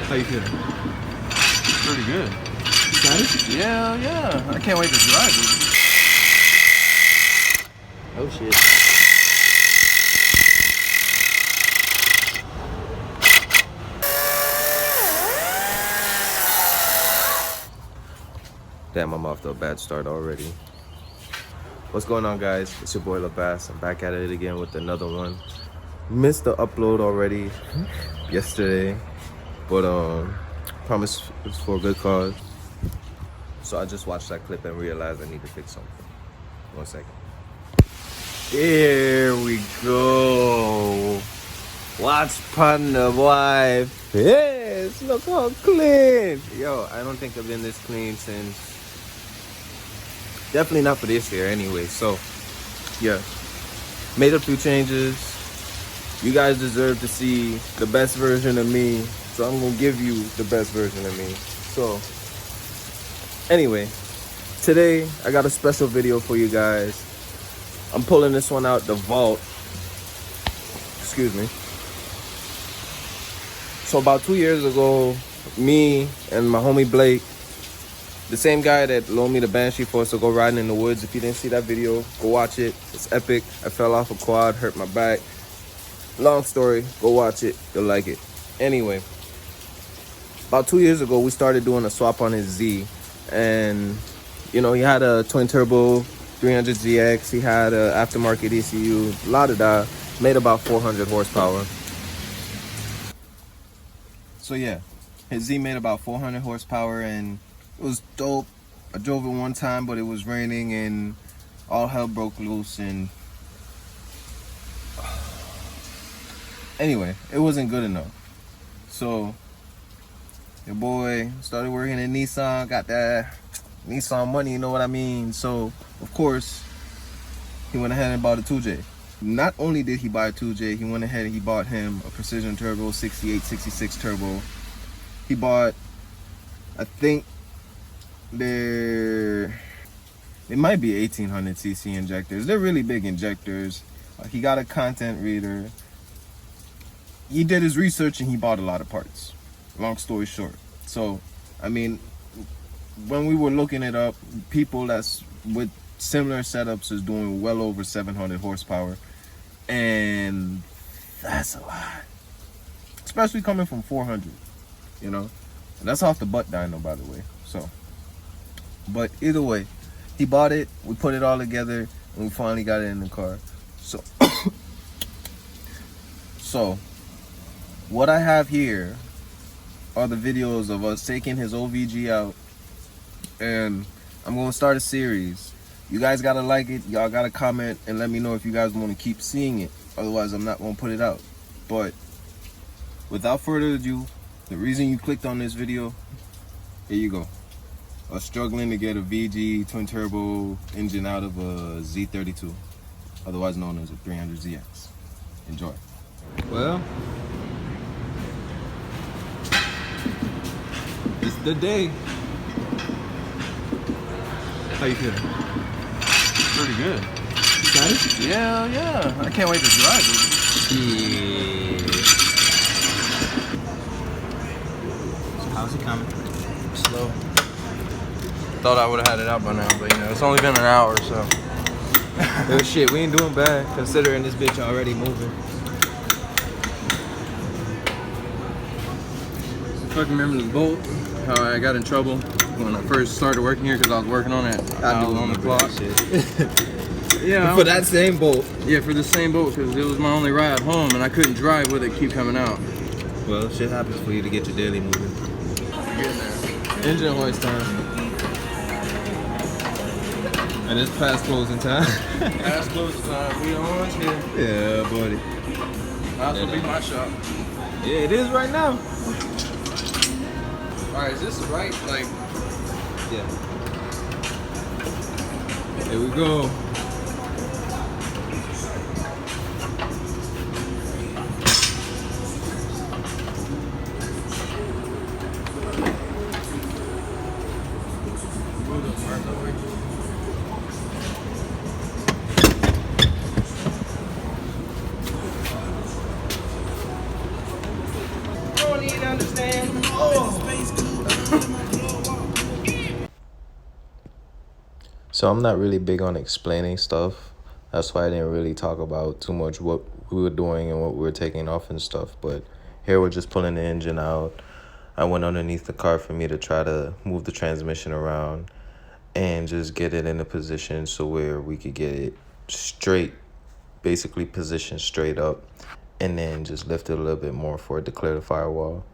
How you feeling? Pretty good. Excited? Yeah. I can't wait to drive it. Oh shit. Damn, I'm off to a bad start already. What's going on, guys? It's your boy LaBass. I'm back at it again with another one. Missed the upload already yesterday, but promise it's for a good cause. So I just watched that clip and realized I need to fix something. 1 second. There we go. What's pun the wife? Yes, look how clean. Yo, I don't think I've been this clean since, definitely not for this year anyway. So yeah, made a few changes. You guys deserve to see the best version of me, so I'm gonna give you the best version of me. So anyway, today I got a special video for you guys. I'm pulling this one out the vault. Excuse me. So about 2 years ago, me and my homie Blake, the same guy that loaned me the Banshee for us to go riding in the woods. If you didn't see that video, go watch it. It's epic. I fell off a quad, hurt my back. Long story, go watch it. You'll like it. Anyway, about 2 years ago, we started doing a swap on his Z. And, you know, he had a twin turbo 300ZX. He had an aftermarket ECU, la-da-da. Made about 400 horsepower. So yeah, his Z made about 400 horsepower and it was dope. I drove it one time, but it was raining and all hell broke loose. And anyway, it wasn't good enough. So your boy started working at Nissan, got that Nissan money, you know what I mean? So of course, he went ahead and bought a 2J. Not only did he buy a 2J, he went ahead and he bought him a Precision Turbo 68, 66 Turbo. He bought, I think, it might be 1800cc injectors. They're really big injectors. He got a content reader. He did his research and he bought a lot of parts. Long story short. So, I mean, when we were looking it up, people that's with similar setups is doing well over 700 horsepower. And that's a lot. Especially coming from 400, you know? And that's off the butt dyno, by the way. So, but either way, he bought it, we put it all together, and we finally got it in the car. So, so what I have here are the videos of us taking his OVG out, and I'm gonna start a series. You guys gotta like it, y'all gotta comment and let me know if you guys want to keep seeing it. Otherwise, I'm not gonna put it out. But without further ado, the reason you clicked on this video, here you go. Us struggling to get a VG twin turbo engine out of a Z32, otherwise known as a 300ZX. Enjoy. Well, it's the day. How you feeling? Pretty good. Excited? Yeah. I can't wait to drive it. Yeah. So how's it coming? Slow. Thought I would have had it out by now, but you know, it's only been an hour, so. Oh shit, we ain't doing bad considering this bitch already moving. Fucking remember the bolt, how I got in trouble when I first started working here because I was working on it. I do on the clock. shit. Yeah. For that same bolt. Yeah, for the same boat because it was my only ride home and I couldn't drive with it keep coming out. Well, shit happens for you to get your daily moving. Engine hoist time. And it's past closing time. Past closing time, we on here. Yeah, buddy. That's gonna be my shop. Yeah, it is right now. Alright, is this right? Like, yeah. Here we go. don't need to understand. So I'm not really big on explaining stuff. That's why I didn't really talk about too much what we were doing and what we were taking off and stuff. But here we're just pulling the engine out. I went underneath the car for me to try to move the transmission around and just get it in a position so where we could get it straight, basically positioned straight up, and then just lift it a little bit more for it to clear the firewall.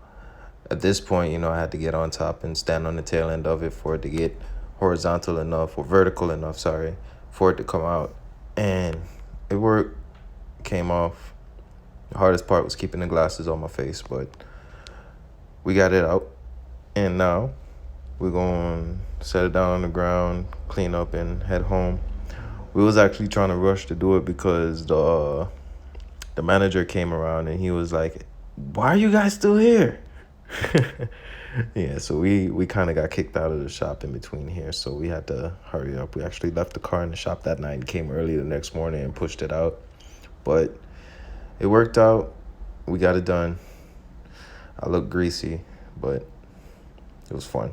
At this point, I had to get on top and stand on the tail end of it for it to get horizontal enough, or vertical enough, sorry, for it to come out. And it worked, came off. The hardest part was keeping the glasses on my face, but we got it out. And now we're going to set it down on the ground, clean up, and head home. We was actually trying to rush to do it because the manager came around and he was like, "Why are you guys still here?" Yeah, so we kind of got kicked out of the shop in between here, so we had to hurry up. We actually left the car in the shop that night and came early the next morning and pushed it out. But it worked out. We got it done. I look greasy, but it was fun.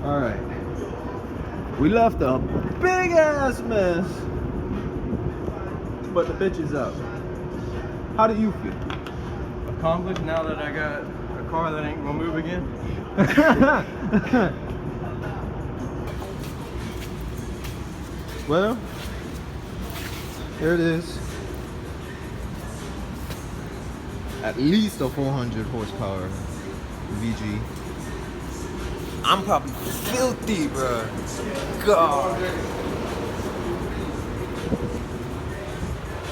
All right. We left a big ass mess, but the bitch is up. How do you feel? Accomplished now that I got a car that ain't gonna move again. Well, here it is. At least a 400 horsepower VG. I'm probably filthy, bro. God.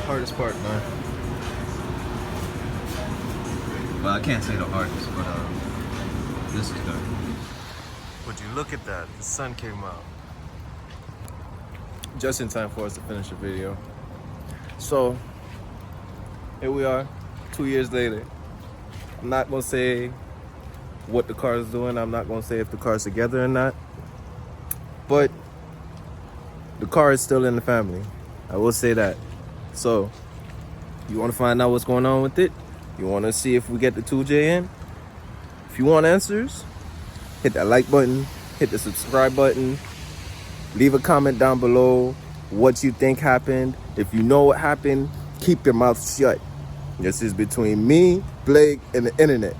Hardest part, man. Well, I can't say the hardest, but this is good. Would you look at that? The sun came out. Just in time for us to finish the video. So, here we are, 2 years later. I'm not gonna say what the car is doing. I'm not gonna say if the car's together or not. But the car is still in the family. I will say that. So, you wanna find out what's going on with it? You wanna see if we get the 2J in? If you want answers, hit that like button, hit the subscribe button, leave a comment down below what you think happened. If you know what happened, keep your mouth shut. This is between me, Blake, and the internet.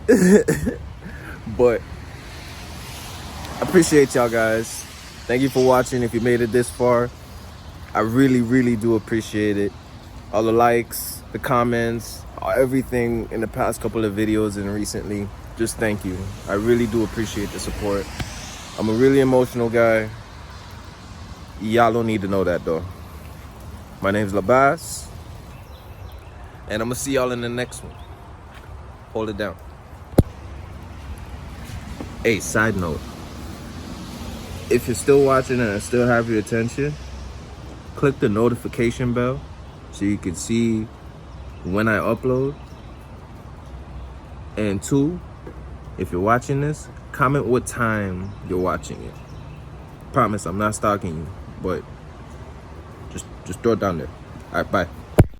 But I appreciate y'all guys. Thank you for watching. If you made it this far, I really, really do appreciate it. All the likes, the comments, everything in the past couple of videos and recently. Just thank you. I really do appreciate the support. I'm a really emotional guy. Y'all don't need to know that though. My name's Labas, and I'm gonna see y'all in the next one. Hold it down. Hey, side note. If you're still watching and I still have your attention, click the notification bell so you can see when I upload. And 2, if you're watching this, comment what time you're watching it. Promise I'm not stalking you, but just throw it down there. All right, bye.